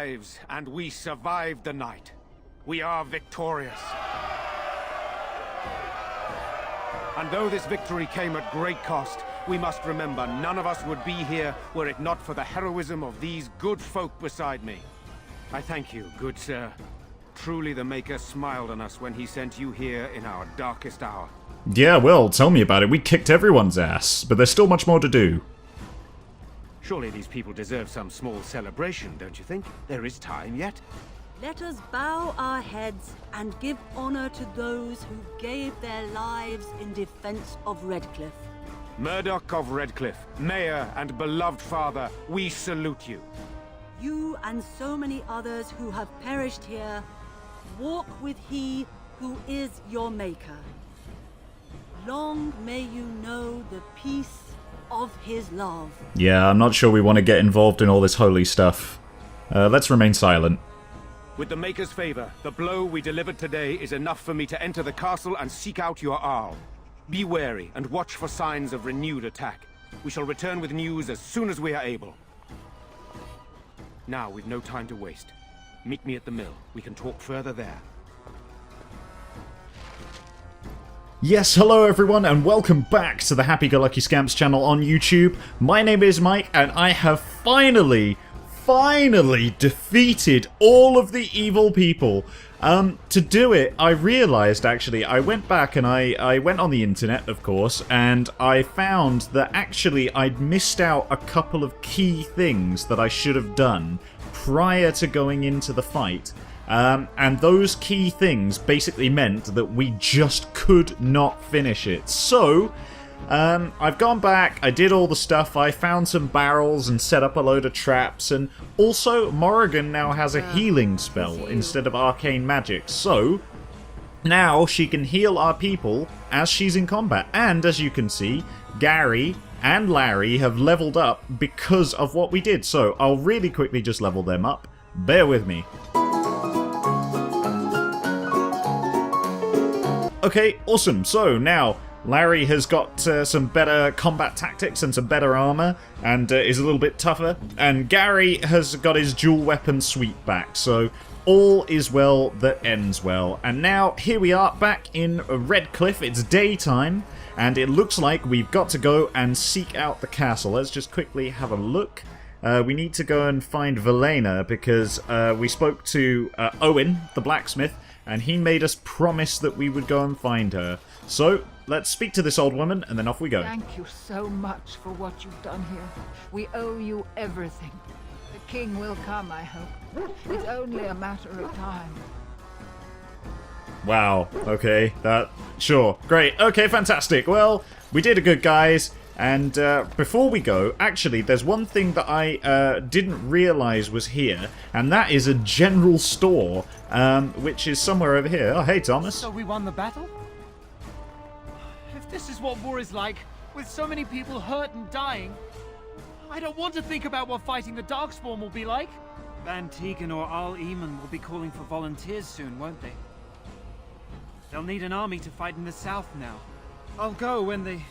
lives, and we survived the night. We are victorious. And though this victory came at great cost, we must remember none of us would be here were it not for the heroism of these good folk beside me. I thank you, good sir. Truly the Maker smiled on us when he sent you here in our darkest hour. Yeah, well, tell me about it. We kicked everyone's ass, but there's still much more to do. Surely these people deserve some small celebration, don't you think? There is time yet. Let us bow our heads and give honor to those who gave their lives in defense of Redcliffe. Murdoch of Redcliffe, Mayor and beloved father, we salute you. You and so many others who have perished here, walk with he who is your Maker. Long may you know the peace of his love. Yeah, I'm not sure we want to get involved in all this holy stuff. Let's remain silent. With the Maker's favor, the blow we delivered today is enough for me to enter the castle and seek out your Arl. Be wary and watch for signs of renewed attack. We shall return with news as soon as we are able. Now, we've no time to waste. Meet me at the mill. We can talk further there. Yes, hello everyone, and welcome back to the Happy-Go-Lucky Scamps channel on YouTube. My name is Mike, and I have finally defeated all of the evil people. To do it, I realized, actually, I went back and I went on the internet, of course, and I found that actually I'd missed out a couple of key things that I should have done prior to going into the fight. And those key things basically meant that we just could not finish it. So, I've gone back, I did all the stuff, I found some barrels and set up a load of traps, and also Morrigan now has a healing spell instead of arcane magic, so now she can heal our people as she's in combat. And as you can see, Gary and Larry have leveled up because of what we did, so I'll really quickly just level them up. Bear with me. Okay, awesome. So now Larry has got some better combat tactics and some better armor, and is a little bit tougher. And Gary has got his dual weapon suite back, so all is well that ends well. And now, here we are, back in Redcliffe. It's daytime, and it looks like we've got to go and seek out the castle. Let's just quickly have a look. We need to go and find Velena, because we spoke to Owen, the blacksmith, and he made us promise that we would go and find her. So, let's speak to this old woman, and then off we go. Thank you so much for what you've done here. We owe you everything. The king will come, I hope. It's only a matter of time. Wow, okay, sure, great, okay, fantastic. Well, we did a good, guys, and before we go, actually, there's one thing that I didn't realise was here, and that is a general store, which is somewhere over here. Oh, hey, Thomas. So we won the battle? If this is what war is like, with so many people hurt and dying, I don't want to think about what fighting the Darkspawn will be like. Van Tegan or Al Eamon will be calling for volunteers soon, won't they? They'll need an army to fight in the south now. I'll go when they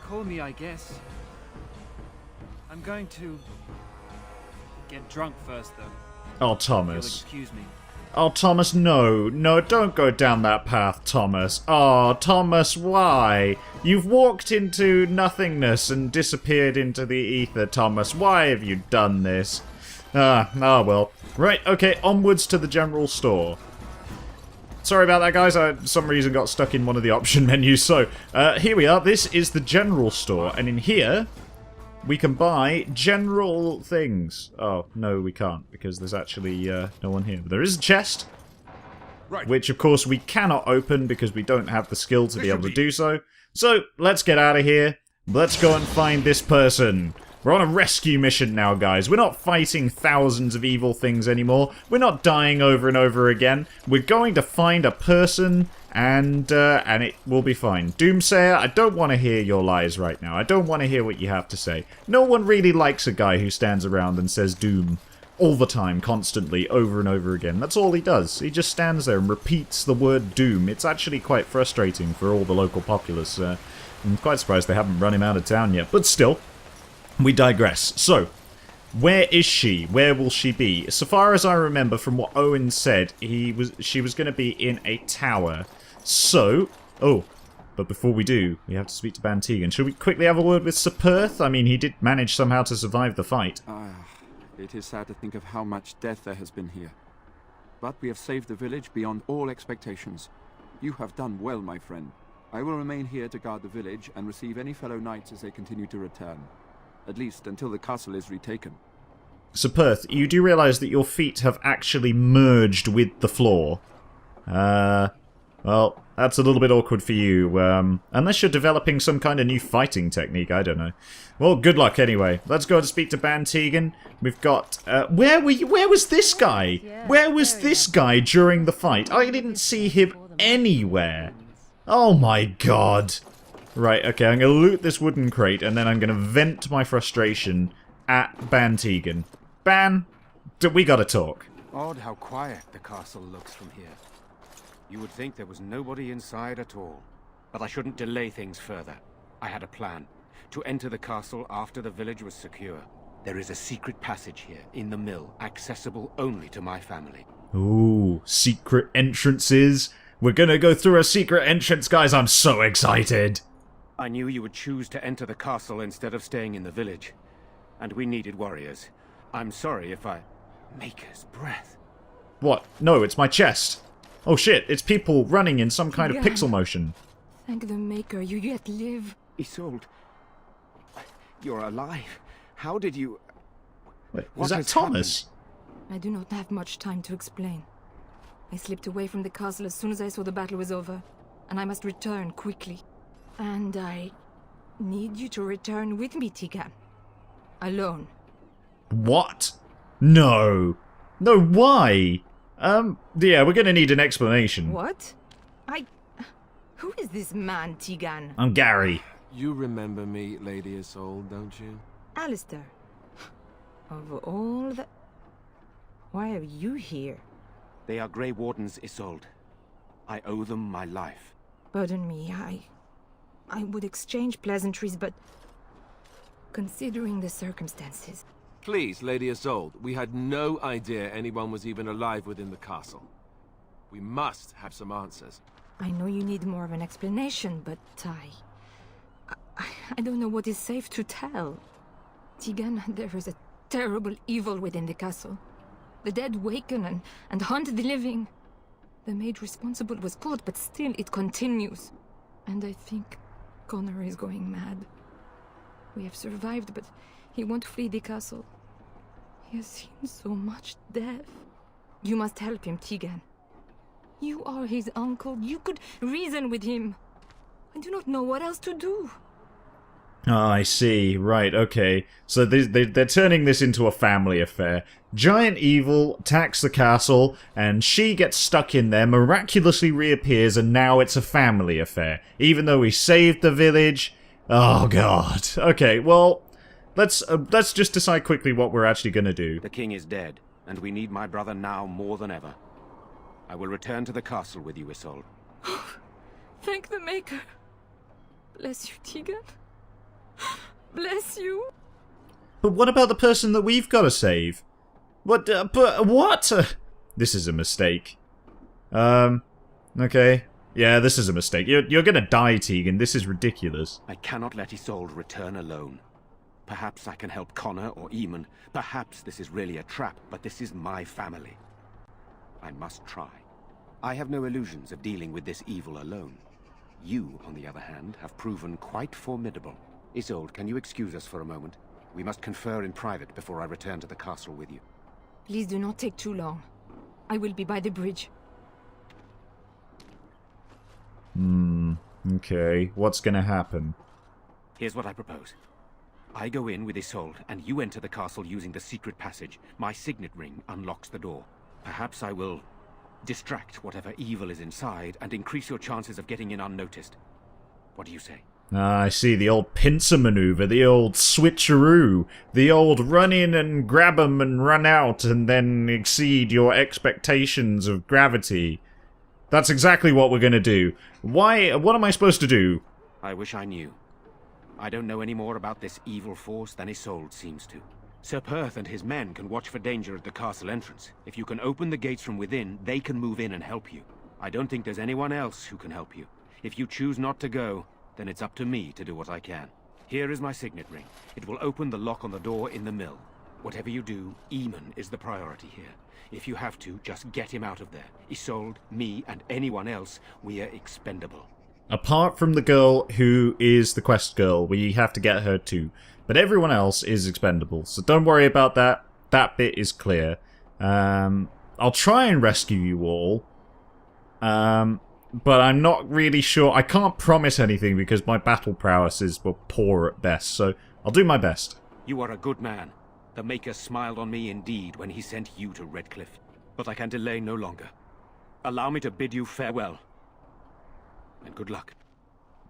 call me, I guess. I'm going to get drunk first, though. Oh, If Thomas. you'll excuse me. Oh, Thomas, no, don't go down that path, Thomas. Oh, Thomas, why? You've walked into nothingness and disappeared into the ether, Thomas. Why have you done this? Well. Right, okay, onwards to the general store. Sorry about that, guys. I, for some reason, got stuck in one of the option menus. So, here we are. This is the general store, and in here, we can buy general things. Oh, no, we can't, because there's actually no one here. But there is a chest, which, of course, we cannot open because we don't have the skill to be able to do so. So, let's get out of here. Let's go and find this person. We're on a rescue mission now, guys. We're not fighting thousands of evil things anymore. We're not dying over and over again. We're going to find a person, and it will be fine. Doomsayer, I don't want to hear your lies right now. I don't want to hear what you have to say. No one really likes a guy who stands around and says doom all the time, constantly, over and over again. That's all he does. He just stands there and repeats the word doom. It's actually quite frustrating for all the local populace. I'm quite surprised they haven't run him out of town yet, but still. We digress. So, Where is she? Where will she be? So far as I remember from what Owen said, she was going to be in a tower. So... Oh, but before we do, we have to speak to Ban Tegan. Should we quickly have a word with Sir Perth? I mean, he did manage somehow to survive the fight. It is sad to think of how much death there has been here. But we have saved the village beyond all expectations. You have done well, my friend. I will remain here to guard the village and receive any fellow knights as they continue to return. At least until the castle is retaken. Sir Perth, you do realise that your feet have actually merged with the floor. Well, that's a little bit awkward for you, unless you're developing some kind of new fighting technique, I don't know. Well, good luck anyway. Let's go and speak to Ban Tegan. We've got, where was this guy? Where was this guy during the fight? I didn't see him anywhere. Oh my god. Right, okay, I'm gonna loot this wooden crate, and then I'm gonna vent my frustration at Ban Tegan. Ban, we gotta talk. Odd how quiet the castle looks from here. You would think there was nobody inside at all. But I shouldn't delay things further. I had a plan. To enter the castle after the village was secure. There is a secret passage here, in the mill, accessible only to my family. Ooh, secret entrances. We're gonna go through a secret entrance, guys. I'm so excited. I knew you would choose to enter the castle instead of staying in the village. And we needed warriors. I'm sorry if I... Maker's breath. What? No, it's my chest. Oh shit, it's people running in some kind of pixel motion. Thank the Maker, you yet live. Isolde, you're alive. How did you... Wait, What was that has Thomas? I do not have much time to explain. I slipped away from the castle as soon as I saw the battle was over, and I must return quickly. And I need you to return with me, Tegan. Alone. What? No. No, why? Yeah, we're gonna need an explanation. What? Who is this man, Tegan? I'm Gary. You remember me, Lady Isolde, don't you? Alistair. Of all the... Why are you here? They are Grey Wardens, Isolde. I owe them my life. Pardon me, I would exchange pleasantries, but... Considering the circumstances... Please, Lady Isolde, we had no idea anyone was even alive within the castle. We must have some answers. I know you need more of an explanation, but I don't know what is safe to tell. Tegan, there is a terrible evil within the castle. The dead waken and haunt the living. The maid responsible was caught, but still it continues. And I think Connor is going mad. We have survived, but he won't flee the castle. He has seen so much death. You must help him, Tegan. You are his uncle. You could reason with him. I do not know what else to do. Ah, I see. Right, okay. So they're turning this into a family affair. Giant evil attacks the castle, and she gets stuck in there, miraculously reappears, and now it's a family affair. Even though we saved the village. Oh, God. Okay, well, let's just decide quickly what we're actually gonna do. The king is dead, and we need my brother now more than ever. I will return to the castle with you, Isolde. Thank the Maker. Bless you, Tegan. Bless you. But what about the person that we've got to save? What? What? This is a mistake. Okay. Yeah, this is a mistake. You're gonna die, Tegan. This is ridiculous. I cannot let Isolde return alone. Perhaps I can help Connor or Eamon. Perhaps this is really a trap, but this is my family. I must try. I have no illusions of dealing with this evil alone. You, on the other hand, have proven quite formidable. Isolde, can you excuse us for a moment? We must confer in private before I return to the castle with you. Please do not take too long. I will be by the bridge. Okay. What's gonna happen? Here's what I propose. I go in with Isolde, and you enter the castle using the secret passage. My signet ring unlocks the door. Perhaps I will distract whatever evil is inside and increase your chances of getting in unnoticed. What do you say? Ah, I see, the old pincer maneuver, the old switcheroo, the old run in and grab 'em and run out and then exceed your expectations of gravity. That's exactly what we're gonna do. What am I supposed to do? I wish I knew. I don't know any more about this evil force than Isolde seems to. Sir Perth and his men can watch for danger at the castle entrance. If you can open the gates from within, they can move in and help you. I don't think there's anyone else who can help you. If you choose not to go, then it's up to me to do what I can. Here is my signet ring. It will open the lock on the door in the mill. Whatever you do, Eamon is the priority here. If you have to, just get him out of there. Isolde, me, and anyone else, we are expendable. Apart from the girl who is the quest girl, we have to get her too. But everyone else is expendable, so don't worry about that. That bit is clear. I'll try and rescue you all. But I'm not really sure. I can't promise anything because my battle prowesses were poor at best, so I'll do my best. You are a good man. The Maker smiled on me indeed when he sent you to Redcliffe. But I can delay no longer. Allow me to bid you farewell. And good luck.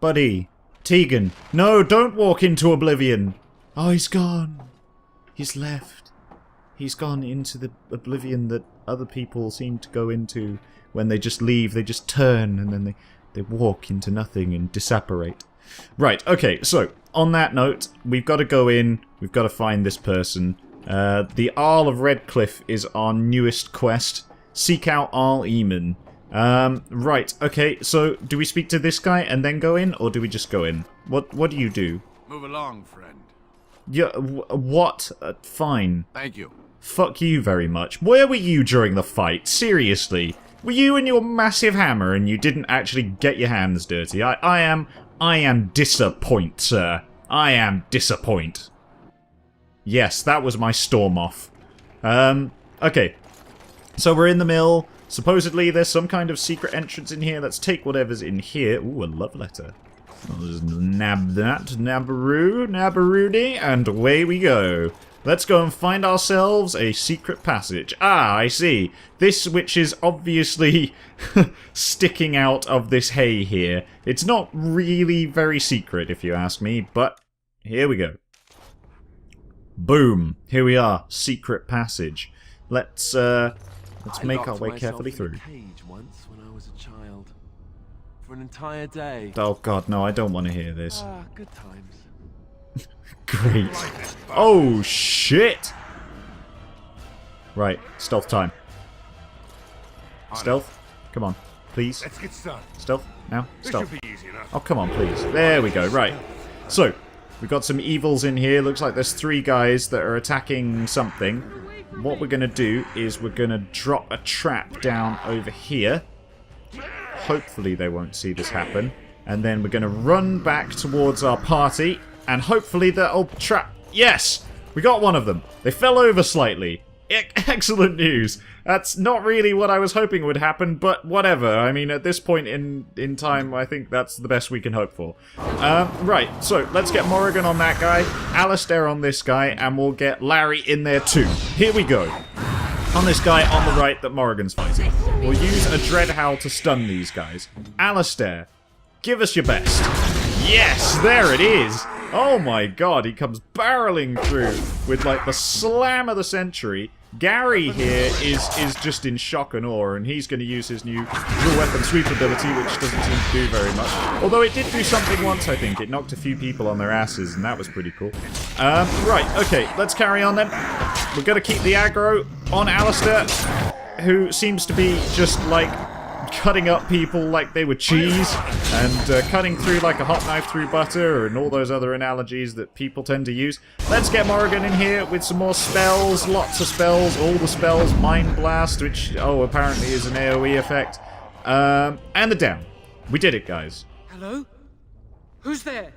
Buddy. Tegan. No, don't walk into oblivion. Oh, he's gone. He's left. He's gone into the oblivion that other people seem to go into. When they just leave, they just turn and then they walk into nothing and disapparate. Right, okay, so, on that note, we've got to go in, we've got to find this person. The Arl of Redcliffe is our newest quest. Seek out Arl Eamon. Right, okay, so, do we speak to this guy and then go in, or do we just go in? What do you do? Move along, friend. Yeah, what? Fine. Thank you. Fuck you very much. Where were you during the fight? Seriously? Were you and your massive hammer and you didn't actually get your hands dirty? I am disappoint, sir. I am disappoint. Yes, that was my storm off. Okay. So we're in the mill. Supposedly there's some kind of secret entrance in here. Let's take whatever's in here. Ooh, a love letter. I'll just nab that. Nabaroody, and away we go. Let's go and find ourselves a secret passage. Ah, I see. This which is obviously sticking out of this hay here. It's not really very secret, if you ask me, but here we go. Boom. Here we are. Secret passage. Let's make our way carefully through. I cage once when I was a child. For an entire day. Oh god, no, I don't want to hear this. Ah, good times. Great. Oh, shit! Right, stealth time. Stealth? Come on, please. Let's get started. Stealth? Now? Stealth. This should be easy enough. Oh, come on, please. There we go, right. So, we've got some evils in here. Looks like there's 3 guys that are attacking something. What we're going to do is we're going to drop a trap down over here. Hopefully they won't see this happen. And then we're going to run back towards our party. And hopefully that'll trap... Yes! We got one of them. They fell over slightly. Excellent news. That's not really what I was hoping would happen, but whatever. I mean, at this point in time, I think that's the best we can hope for. Right, so let's get Morrigan on that guy, Alistair on this guy, and we'll get Larry in there too. Here we go. On this guy on the right that Morrigan's fighting. We'll use a Dreadhowl to stun these guys. Alistair, give us your best. Yes, there it is. Oh my god, he comes barreling through with like the slam of the century. Gary here is just in shock and awe, and he's going to use his new dual weapon sweep ability, which doesn't seem to do very much. Although it did do something once, I think. It knocked a few people on their asses, and that was pretty cool. Right, okay, let's carry on then. We're going to keep the aggro on Alistair, who seems to be just like cutting up people like they were cheese, and cutting through like a hot knife through butter, and all those other analogies that people tend to use. Let's get Morrigan in here with some more spells, lots of spells, all the spells, Mind Blast, which, oh, apparently is an AoE effect, and the down. We did it, guys. Hello? Who's there?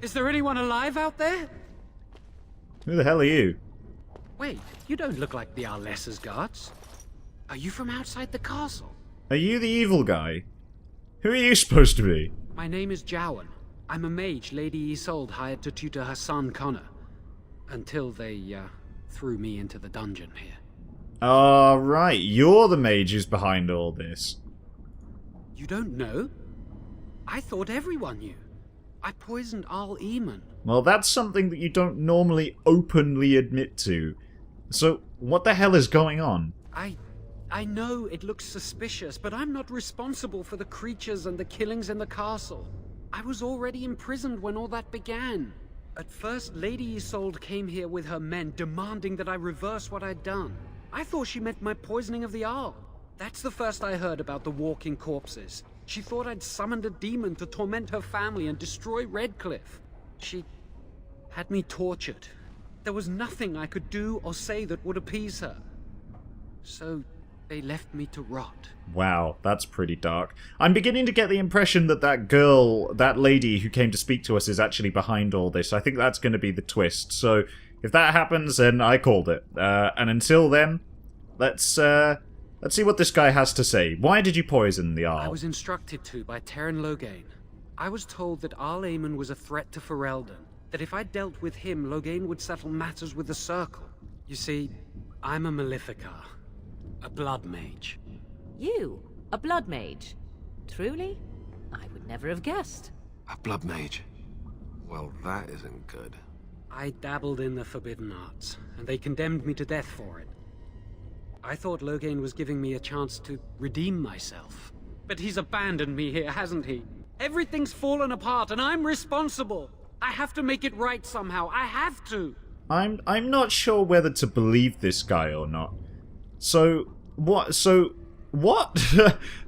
Is there anyone alive out there? Who the hell are you? Wait, you don't look like the Arlessa's guards. Are you from outside the castle? Are you the evil guy? Who are you supposed to be? My name is Jowan. I'm a mage Lady Isolde hired to tutor her son Connor. Until they, threw me into the dungeon here. Ah, right. You're the mage who's behind all this. You don't know? I thought everyone knew. I poisoned Arl Eamon. Well, that's something that you don't normally openly admit to. So, what the hell is going on? I know it looks suspicious, but I'm not responsible for the creatures and the killings in the castle. I was already imprisoned when all that began. At first, Lady Isolde came here with her men, demanding that I reverse what I'd done. I thought she meant my poisoning of the Arl. That's the first I heard about the walking corpses. She thought I'd summoned a demon to torment her family and destroy Redcliffe. She had me tortured. There was nothing I could do or say that would appease her. So they left me to rot. Wow, that's pretty dark. I'm beginning to get the impression that that girl, that lady who came to speak to us is actually behind all this. I think that's going to be the twist. So if that happens, then I called it. And until then, let's see what this guy has to say. Why did you poison the Arl? I was instructed to by Terran Loghain. I was told that Arl Aemon was a threat to Ferelden, that if I dealt with him, Loghain would settle matters with the Circle. You see, I'm a Maleficar, a blood mage. You? A blood mage? Truly? I would never have guessed. A blood mage? Well, that isn't good. I dabbled in the forbidden arts, and they condemned me to death for it. I thought Loghain was giving me a chance to redeem myself. But he's abandoned me here, hasn't he? Everything's fallen apart, and I'm responsible! I have to make it right somehow, I have to! I'm not sure whether to believe this guy or not. So, what?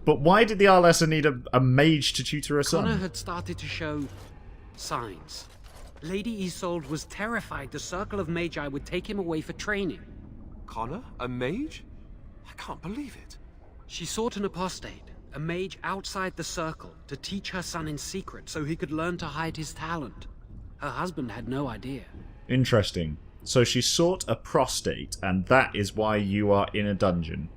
But why did the Arlessa need a mage to tutor her son? Connor had started to show signs. Lady Isolde was terrified the Circle of Magi would take him away for training. Connor? A mage? I can't believe it. She sought an apostate, a mage outside the Circle, to teach her son in secret so he could learn to hide his talent. Her husband had no idea. Interesting. So she sought a prostate, and that is why you are in a dungeon.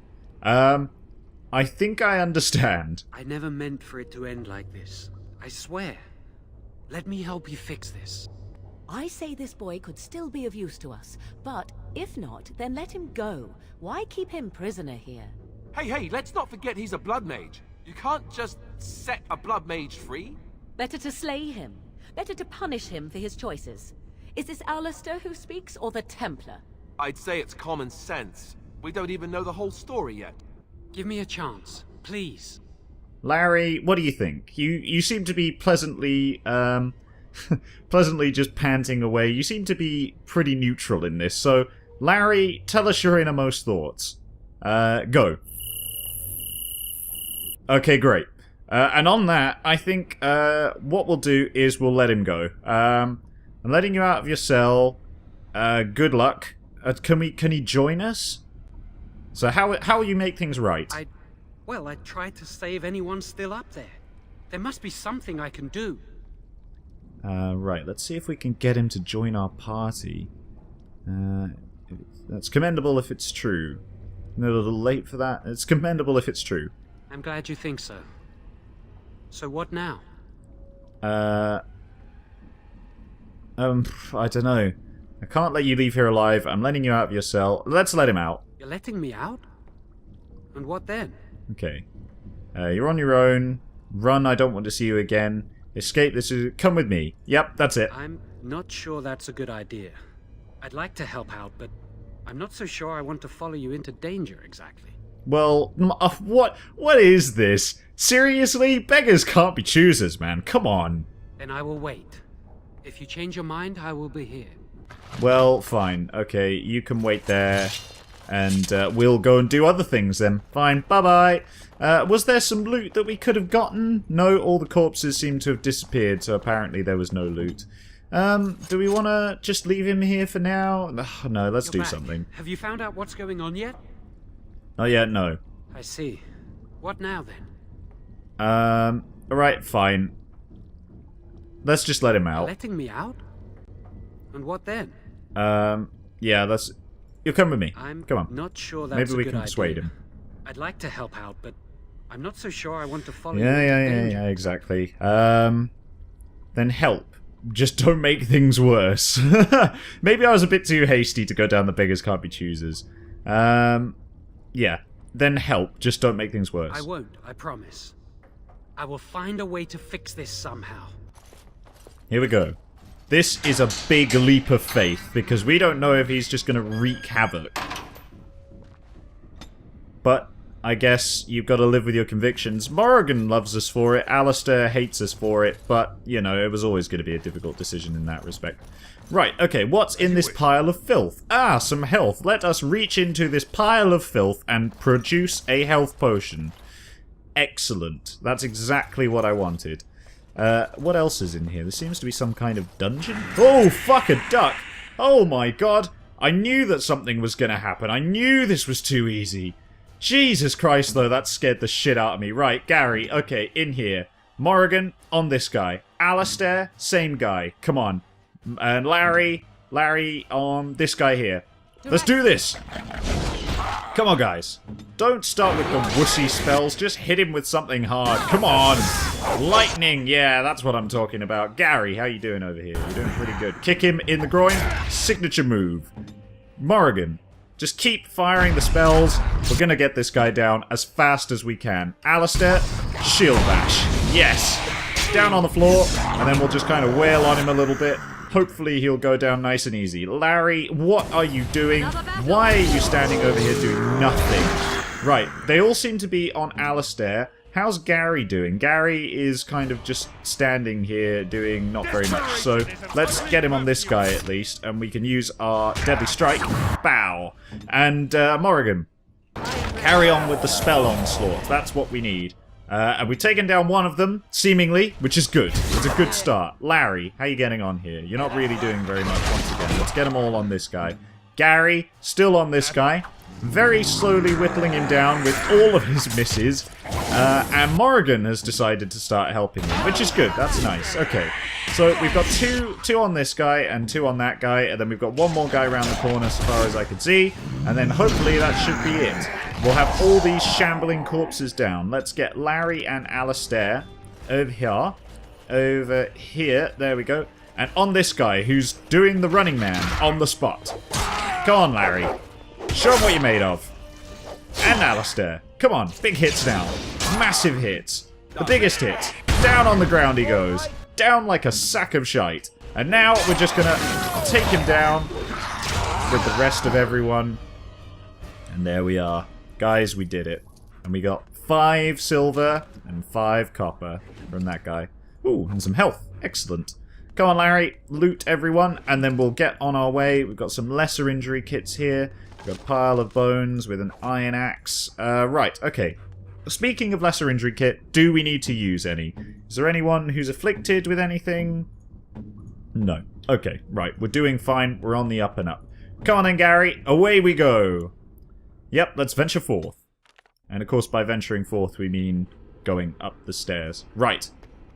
I think I understand. I never meant for it to end like this. I swear. Let me help you fix this. I say this boy could still be of use to us, but if not, then let him go. Why keep him prisoner here? Hey, let's not forget he's a blood mage. You can't just set a blood mage free. Better to slay him. Better to punish him for his choices. Is this Alistair who speaks, or the Templar? I'd say it's common sense. We don't even know the whole story yet. Give me a chance, please. Larry, what do you think? You seem to be pleasantly, pleasantly just panting away. You seem to be pretty neutral in this. So, Larry, tell us your innermost thoughts. Go. Okay, great. And on that, I think what we'll do is we'll let him go. I'm letting you out of your cell. Good luck. Can he join us? So how will you make things right? Well, I tried to save anyone still up there. There must be something I can do. Right, let's see if we can get him to join our party. That's commendable if it's true. A little late for that. It's commendable if it's true. I'm glad you think so. So what now? I don't know. I can't let you leave here alive. I'm letting you out of your cell. Let's let him out. You're letting me out? And what then? Okay. You're on your own. Run, I don't want to see you again. Escape, come with me. Yep, that's it. I'm not sure that's a good idea. I'd like to help out, but I'm not so sure I want to follow you into danger exactly. Well, what is this? Seriously? Beggars can't be choosers, man. Come on. Then I will wait. If you change your mind, I will be here. Well, fine. Okay, you can wait there. And we'll go and do other things then. Fine, bye-bye. Was there some loot that we could have gotten? No, all the corpses seem to have disappeared, so apparently there was no loot. Do we want to just leave him here for now? Ugh, no, let's do something. Have you found out what's going on yet? Not yet, no. I see. What now then? Alright, fine. Let's just let him out. Letting me out? And what then? Yeah, that's... You'll come with me. Come on. Not sure that's Maybe we a good can persuade idea. him. I'd like to help out, but I'm not so sure I want to follow you. Yeah, exactly. Then help. Just don't make things worse. Maybe I was a bit too hasty to go down the beggars can't be choosers. Yeah. Then help. Just don't make things worse. I won't, I promise. I will find a way to fix this somehow. Here we go. This is a big leap of faith, because we don't know if he's just going to wreak havoc. But I guess you've got to live with your convictions. Morrigan loves us for it, Alistair hates us for it, but, you know, it was always going to be a difficult decision in that respect. Right, okay, what's in this pile of filth? Ah, some health. Let us reach into this pile of filth and produce a health potion. Excellent. That's exactly what I wanted. What else is in here? There seems to be some kind of dungeon. Oh, fuck, a duck! Oh my god! I knew that something was going to happen. I knew this was too easy. Jesus Christ, though, that scared the shit out of me. Right, Gary, okay, in here. Morrigan, on this guy. Alistair, same guy. Come on. And Larry, on this guy here. Let's do this! Come on, guys. Don't start with the wussy spells. Just hit him with something hard. Come on! Lightning! Yeah, that's what I'm talking about. Gary, how you doing over here? You're doing pretty good. Kick him in the groin. Signature move. Morrigan, just keep firing the spells. We're gonna get this guy down as fast as we can. Alistair, shield bash. Yes! Down on the floor, and then we'll just kind of wail on him a little bit. Hopefully he'll go down nice and easy. Larry, what are you doing? Why are you standing over here doing nothing? Right, they all seem to be on Alistair. How's Gary doing? Gary is kind of just standing here doing not very much. So let's get him on this guy at least, and we can use our Deadly Strike. Bow. And Morrigan, carry on with the spell onslaught. That's what we need. And we've taken down one of them, seemingly, which is good. It's a good start. Larry, how you getting on here? You're not really doing very much once again. Let's get them all on this guy. Gary, still on this guy. Very slowly whittling him down with all of his misses. And Morrigan has decided to start helping him, which is good. That's nice. Okay, so we've got two on this guy and 2 on that guy, and then we've got one more guy around the corner as far as I can see, and then hopefully that should be it. We'll have all these shambling corpses down. Let's get Larry and Alistair over here. Over here. There we go. And on this guy who's doing the running man on the spot. Come on, Larry. Show him what you're made of. And Alistair. Come on, big hits now. Massive hits. The biggest hit. Down on the ground he goes. Down like a sack of shite. And now we're just gonna take him down with the rest of everyone. And there we are. Guys, we did it. And we got 5 silver and 5 copper from that guy. Ooh, and some health. Excellent. Come on, Larry. Loot everyone, and then we'll get on our way. We've got some lesser injury kits here. We've got a pile of bones with an iron axe. Right, okay. Speaking of lesser injury kit, do we need to use any? Is there anyone who's afflicted with anything? No. Okay, right. We're doing fine. We're on the up and up. Come on then, Gary. Away we go. Yep, let's venture forth. And of course, by venturing forth, we mean going up the stairs. Right.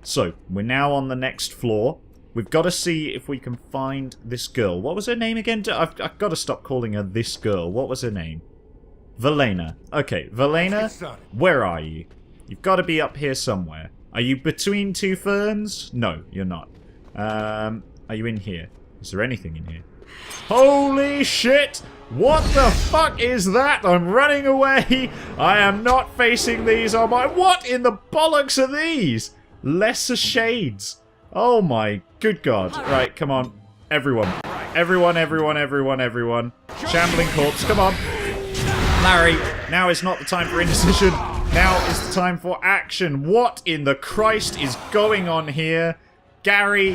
So, we're now on the next floor. We've got to see if we can find this girl. What was her name again? I've got to stop calling her this girl. What was her name? Valena. Okay, Valena, where are you? You've got to be up here somewhere. Are you between 2 ferns? No, you're not. Are you in here? Is there anything in here? Holy shit! What the fuck is that? I'm running away! I am not facing these on my... What in the bollocks are these? Lesser shades. Oh my good god. Right, come on. Everyone. Everyone. Shambling corpse, come on. Larry, now is not the time for indecision. Now is the time for action. What in the Christ is going on here? Gary,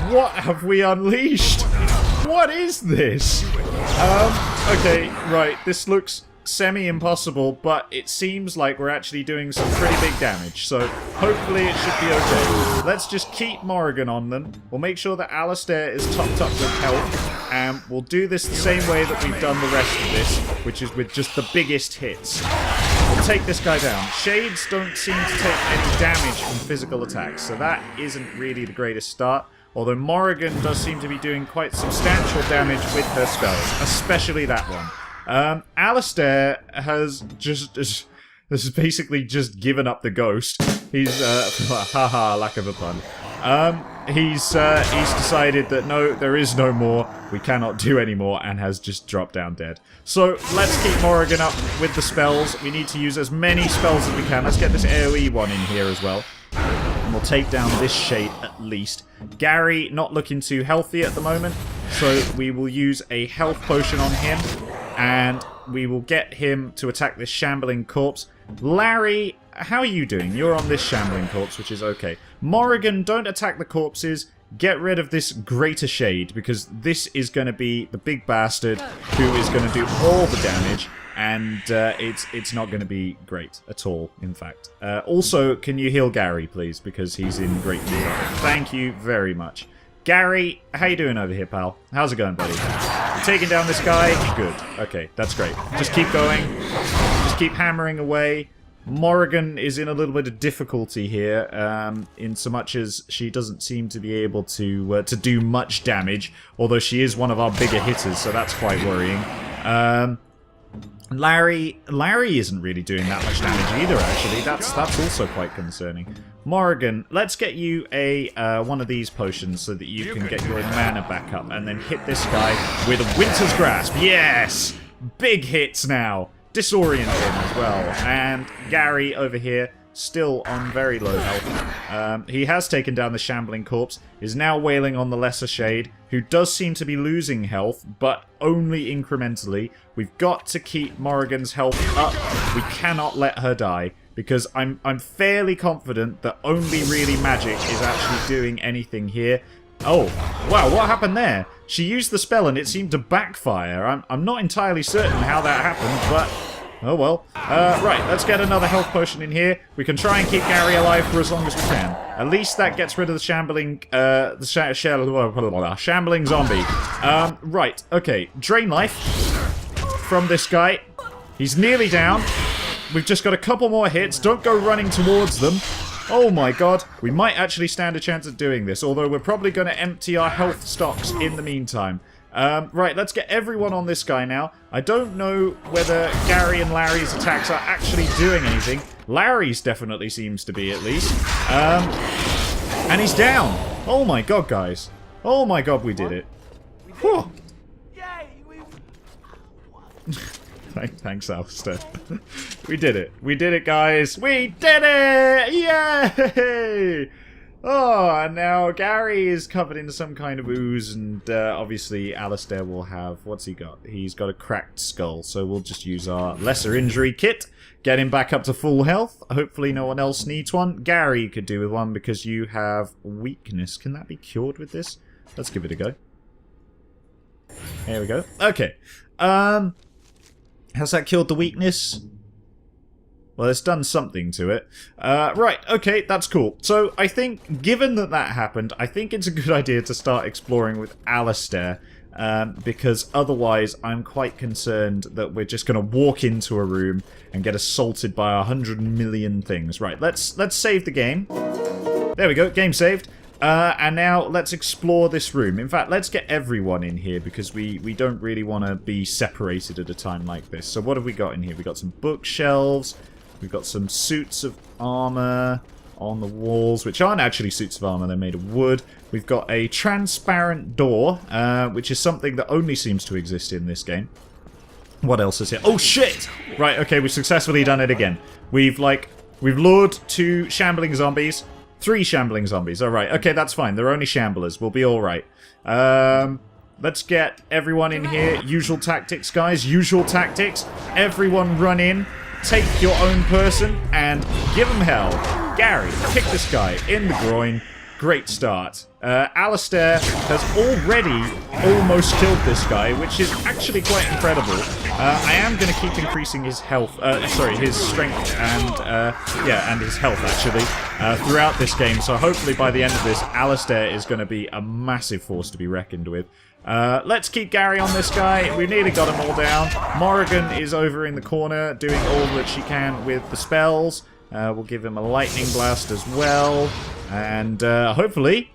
what have we unleashed? What is this? Okay, right. This looks semi-impossible, but it seems like we're actually doing some pretty big damage, so hopefully it should be okay. Let's just keep Morrigan on them. We'll make sure that Alistair is topped up with health, and we'll do this the same way that we've done the rest of this, which is with just the biggest hits. We'll take this guy down. Shades don't seem to take any damage from physical attacks, so that isn't really the greatest start. Although Morrigan does seem to be doing quite substantial damage with her spells, especially that one. Alistair has basically just given up the ghost. He's, haha, lack of a pun. He's decided that no, there is no more, we cannot do any more, and has just dropped down dead. So, let's keep Morrigan up with the spells. We need to use as many spells as we can. Let's get this AoE one in here as well. And we'll take down this shade at least. Gary, not looking too healthy at the moment, so we will use a health potion on him, and we will get him to attack this shambling corpse. Larry, how are you doing? You're on this shambling corpse, which is okay. Morrigan, don't attack the corpses. Get rid of this Greater Shade, because this is going to be the big bastard who is going to do all the damage, and it's not going to be great at all, in fact. Also, can you heal Gary, please, because he's in great need. Thank you very much. Gary, how you doing over here, pal? How's it going, buddy? You taking down this guy? Good. Okay, that's great. Just keep going. Just keep hammering away. Morrigan is in a little bit of difficulty here, in so much as she doesn't seem to be able to do much damage, although she is one of our bigger hitters, so that's quite worrying. Larry isn't really doing that much damage either, actually. That's also quite concerning. Morrigan, let's get you a one of these potions so that you can get your mana back up, and then hit this guy with a Winter's Grasp. Yes! Big hits now. Disorient him as well. And Gary over here, still on very low health. He has taken down the Shambling Corpse, is now wailing on the Lesser Shade, who does seem to be losing health, but only incrementally. We've got to keep Morrigan's health up. We cannot let her die, because I'm fairly confident that only really magic is actually doing anything here. Oh, wow, what happened there? She used the spell and it seemed to backfire. I'm not entirely certain how that happened, but... oh well. Right, let's get another health potion in here. We can try and keep Gary alive for as long as we can. At least that gets rid of the shambling... shambling zombie. Right, okay. Drain life from this guy. He's nearly down. We've just got a couple more hits. Don't go running towards them. Oh my god, we might actually stand a chance at doing this, although we're probably going to empty our health stocks in the meantime. Right, let's get everyone on this guy now. I don't know whether Gary and Larry's attacks are actually doing anything. Larry's definitely seems to be, at least. And he's down. Oh my god, guys. Oh my god, we did it. Whew. Thanks, Alistair. We did it. We did it, guys. We did it! Yay! Oh, and now Gary is covered in some kind of ooze, and obviously Alistair will have... what's he got? He's got a cracked skull, so we'll just use our lesser injury kit. Get him back up to full health. Hopefully no one else needs one. Gary could do with one because you have weakness. Can that be cured with this? Let's give it a go. There we go. Okay. Has that killed the weakness? Well, it's done something to it. Right, okay, that's cool. So, I think, given that that happened, I think it's a good idea to start exploring with Alistair, because otherwise I'm quite concerned that we're just going to walk into a room and get assaulted by 100 million things. Right, let's save the game. There we go, game saved. And now let's explore this room. In fact, let's get everyone in here because we don't really want to be separated at a time like this. So what have we got in here? We've got some bookshelves. We've got some suits of armor on the walls, which aren't actually suits of armor. They're made of wood. We've got a transparent door, which is something that only seems to exist in this game. What else is here? Oh, shit! Right, okay, we've successfully done it again. We've lured 2 shambling zombies. 3 shambling zombies. Alright, okay, that's fine. They're only shamblers. We'll be alright. Let's get everyone in here. Usual tactics, guys. Usual tactics. Everyone run in. Take your own person and give them hell. Gary, kick this guy in the groin. Great start. Alistair has already almost killed this guy, which is actually quite incredible. I am going to keep increasing his health, his strength and his health actually throughout this game. So hopefully by the end of this, Alistair is going to be a massive force to be reckoned with. Let's keep Gary on this guy. We've nearly got them all down. Morrigan is over in the corner doing all that she can with the spells. We'll give him a lightning blast as well. And hopefully,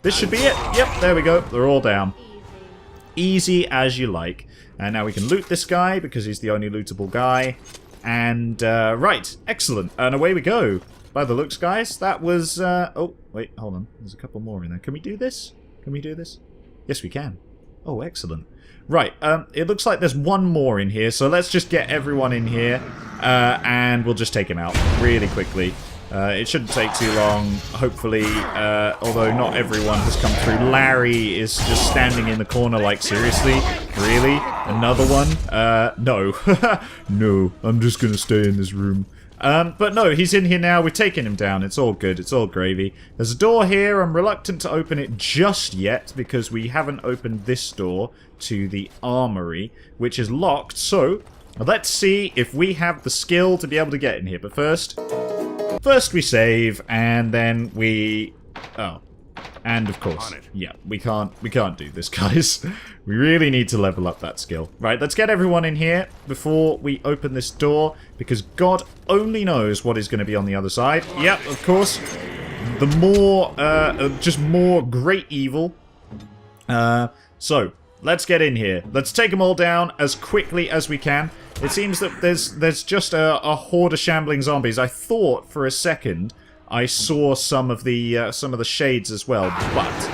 this should be it. Yep, there we go. They're all down. Easy as you like. And now we can loot this guy because he's the only lootable guy. And, right, excellent. And away we go. By the looks, guys, that was... oh, wait, hold on. There's a couple more in there. Can we do this? Can we do this? Yes, we can. Oh, excellent. Right, it looks like there's one more in here, so let's just get everyone in here, and we'll just take him out really quickly. It shouldn't take too long, hopefully, although not everyone has come through. Larry is just standing in the corner like, seriously? Really? Another one? No. No, I'm just gonna stay in this room. But no, he's in here now. We've taken him down. It's all good. It's all gravy. There's a door here. I'm reluctant to open it just yet because we haven't opened this door to the armory, which is locked. So, let's see if we have the skill to be able to get in here. But first we save, and then we... Oh. And of course, yeah, we can't do this, guys. We really need to level up that skill. Right, let's get everyone in here before we open this door, because God only knows what is going to be on the other side. Yep, of course. The more, just more great evil. So, let's get in here. Let's take them all down as quickly as we can. It seems that there's just a horde of shambling zombies. I thought for a second I saw some of the shades as well, but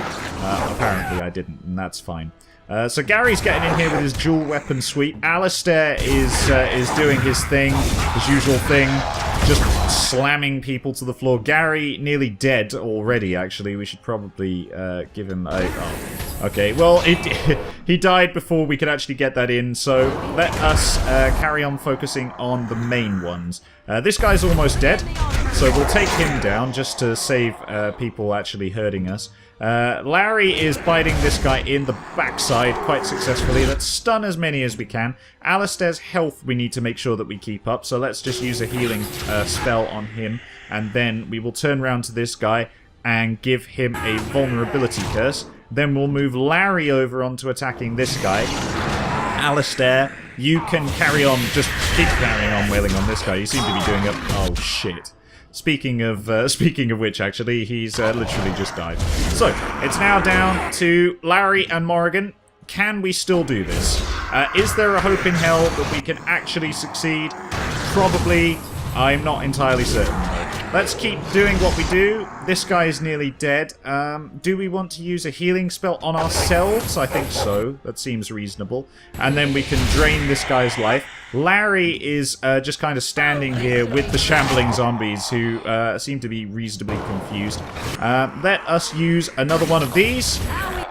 apparently I didn't, and that's fine. So Gary's getting in here with his dual weapon suite. Alistair is doing his thing, his usual thing, just slamming people to the floor. Gary nearly dead already. Actually, we should probably give him a. Oh, okay, well he died before we could actually get that in. So let us carry on focusing on the main ones. This guy's almost dead, so we'll take him down just to save people actually hurting us. Larry is biting this guy in the backside quite successfully. Let's stun as many as we can. Alistair's health we need to make sure that we keep up, so let's just use a healing spell on him, and then we will turn around to this guy and give him a vulnerability curse. Then we'll move Larry over onto attacking this guy. Alistair, you can carry on, just keep carrying on wailing on this guy. You seem to be doing it. Oh shit. Speaking of which, actually, he's literally just died. So, it's now down to Larry and Morrigan. Can we still do this? Is there a hope in hell that we can actually succeed? Probably. I'm not entirely certain, though. Let's keep doing what we do. This guy is nearly dead. Do we want to use a healing spell on ourselves? I think so. That seems reasonable. And then we can drain this guy's life. Larry is just kind of standing here with the shambling zombies who seem to be reasonably confused. Let us use another one of these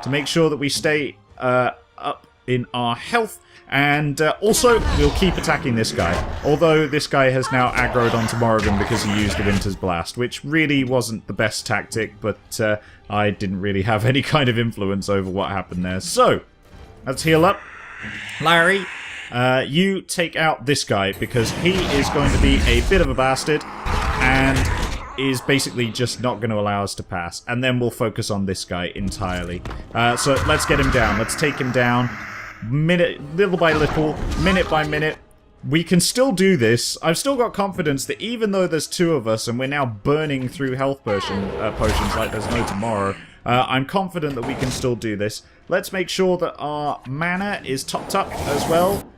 to make sure that we stay up in our health. And also, we'll keep attacking this guy. Although this guy has now aggroed onto Morrigan because he used the Winter's Blast, which really wasn't the best tactic, but I didn't really have any kind of influence over what happened there. So, let's heal up. Larry, you take out this guy because he is going to be a bit of a bastard and is basically just not going to allow us to pass. And then we'll focus on this guy entirely. So let's get him down. Let's take him down. Little by little, minute by minute. We can still do this. I've still got confidence that even though there's two of us and we're now burning through health potions like there's no tomorrow, I'm confident that we can still do this. Let's make sure that our mana is topped up as well.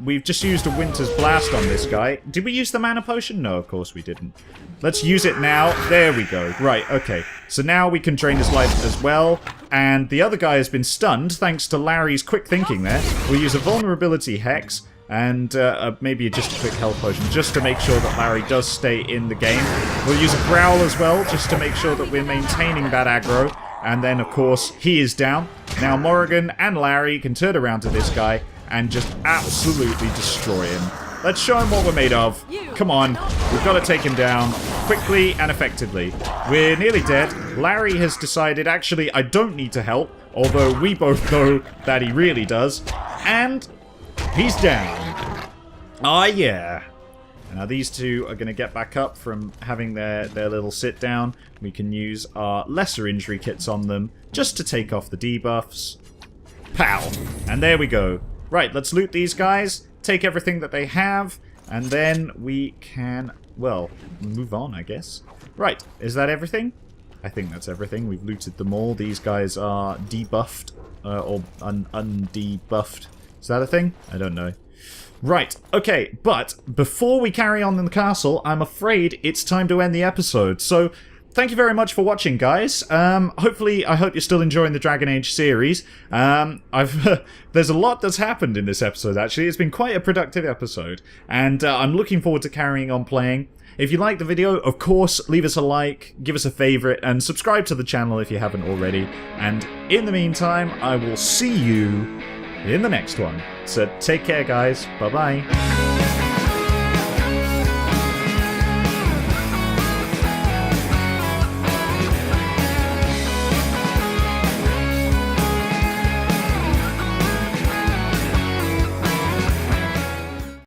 We've just used a Winter's Blast on this guy. Did we use the mana potion? No, of course we didn't. Let's use it now. There we go. Right, okay. So now we can drain his life as well. And the other guy has been stunned, thanks to Larry's quick thinking there. We'll use a Vulnerability Hex and maybe just a quick health potion, just to make sure that Larry does stay in the game. We'll use a Growl as well, just to make sure that we're maintaining that aggro. And then, of course, he is down. Now Morrigan and Larry can turn around to this guy and just absolutely destroy him. Let's show him what we're made of. Come on, we've got to take him down quickly and effectively. We're nearly dead. Larry has decided, actually, I don't need to help, although we both know that he really does. And he's down. Ah, yeah. Now these two are going to get back up from having their little sit down. We can use our lesser injury kits on them just to take off the debuffs. Pow! And there we go. Right, let's loot these guys, take everything that they have, and then we can, well, move on, I guess. Right, is that everything? I think that's everything. We've looted them all. These guys are debuffed, or undebuffed. Is that a thing? I don't know. Right, okay, but before we carry on in the castle, I'm afraid it's time to end the episode. So, thank you very much for watching, guys. Hopefully, I hope you're still enjoying the Dragon Age series. There's a lot that's happened in this episode, actually. It's been quite a productive episode, and I'm looking forward to carrying on playing. If you liked the video, of course, leave us a like, give us a favourite, and subscribe to the channel if you haven't already. And in the meantime, I will see you in the next one. So take care, guys. Bye-bye.